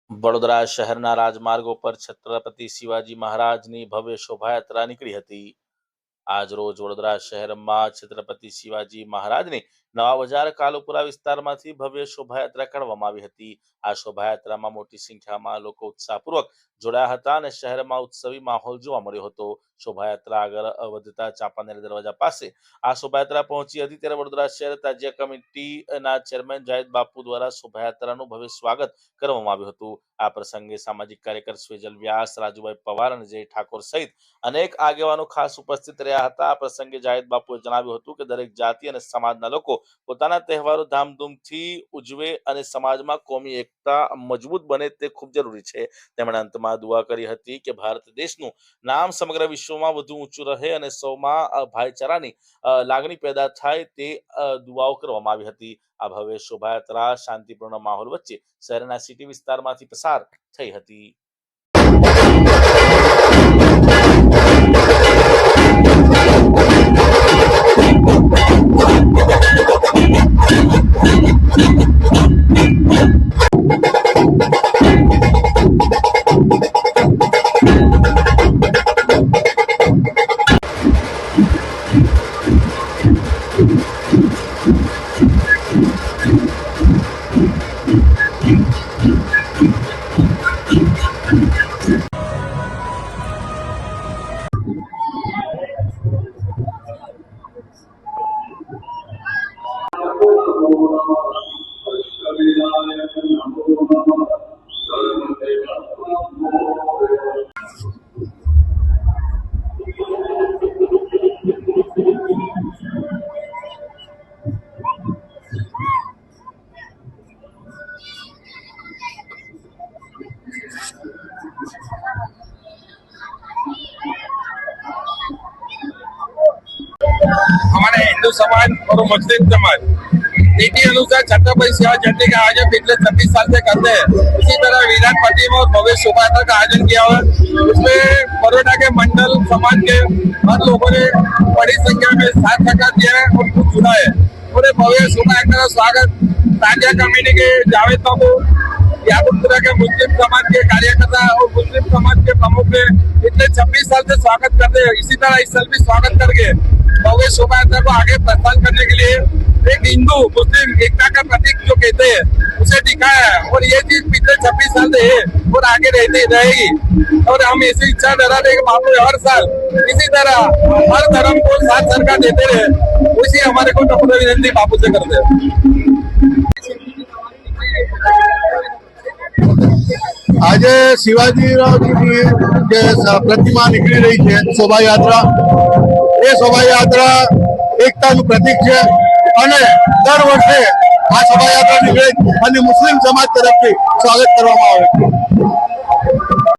વડોદરા શહેરના રાજમાર્ગો પર છત્રપતિ શિવાજી મહારાજની ભવ્ય શોભાયાત્રા નીકળી હતી। આજ રોજ વડોદરા શહેરમાં છત્રપતિ શિવાજી મહારાજની નવા બજાર કાલુપુરા વિસ્તારમાંથી ભવ્ય શોભાયાત્રા કાઢવામાં આવી હતી। આ શોભાયાત્રામાં મોટી સંખ્યામાં લોકો ઉત્સાહપૂર્વક જોડાયા હતા અને શહેરમાં ઉત્સવી માહોલ જોવા મળ્યો હતો। શોભાયાત્રા આગળ વધતા ચાંપાનેર દરવાજા પાસે આ શોભાયાત્રા પહોંચી હતી ત્યારે વડોદરા શહેર તાજિયા કમિટીના ચેરમેન જાહિદ બાપુ દ્વારા શોભાયાત્રાનું ભવ્ય સ્વાગત કરવામાં આવ્યું હતું। આ પ્રસંગે સામાજિક કાર્યકર સ્વેજલ વ્યાસ, રાજુભાઈ પવાર અને જય ઠાકોર સહિત અનેક આગેવાનો ખાસ ઉપસ્થિત રહ્યા હતા। આ પ્રસંગે જાહિદ બાપુએ જણાવ્યું હતું કે દરેક જાતિ અને સમાજના લોકો પોતાના તહેવારો ધામધૂમથી ઉજવે અને સમાજમાં કોમી એકતા મજબૂત બને તે ખૂબ જરૂરી છે। તેમણે અંતમાં દુઆ કરી હતી કે ભારત દેશનું નામ સમગ્ર વિશ્વમાં વધુ ઊંચું રહે અને સૌમાં ભાઈચારાની લાગણી પેદા થાય તે દુઆઓ કરવામાં આવી હતી। આ ભવ્ય શોભાયાત્રા શાંતિપૂર્ણ માહોલ વચ્ચે શહેરના સિટી વિસ્તારમાંથી પસાર થઈ હતી। हमारे हिंदू समाज और मुस्लिम समाज नीति अनुसार छत्रपति शिवाजी जयंती का आयोजन पिछले 26 साल से करते हैं। इसी तरह विराट प्रतिमा और भव्य शोभायात्रा का आयोजन किया हुआ है। उसमें बड़ौदा के मंडल समाज के हर लोगों ने बड़ी संख्या में साथ सहकार दिया है और खुद जुड़ा है। पूरे भव्य शोभायात्रा का स्वागत ताजिया कमेटी के जावेद बाबू, यादवपुरा के मुस्लिम समाज के कार्यकर्ता और मुस्लिम समाज के प्रमुख ने पिछले 26 साल से स्वागत करते हैं। इसी तरह इस साल भी स्वागत करके भव्य शोभायात्रा को आगे प्रस्थान करने के लिए एक हिंदू मुस्लिम एकता का प्रतीक जो कहते हैं उसे दिखाया है और ये चीज पिछले 26 साल से है और आगे रहती रहेगी। और हम ऐसी इच्छा धराते कि बापू हर साल इसी तरह हर धर्म को साथ सरकार देते रहे, उसी हमारे को नम्र विनती बापू से करते हैं। आज शिवाजीरावजीની જે પ્રતિમા નીકળી રહી છે શોભાયાત્રા, એ શોભાયાત્રા એકતાનું પ્રતીક છે અને દર વર્ષે આ શોભાયાત્રા નીકળે અને મુસ્લિમ સમાજ તરફથી સ્વાગત કરવામાં આવે છે।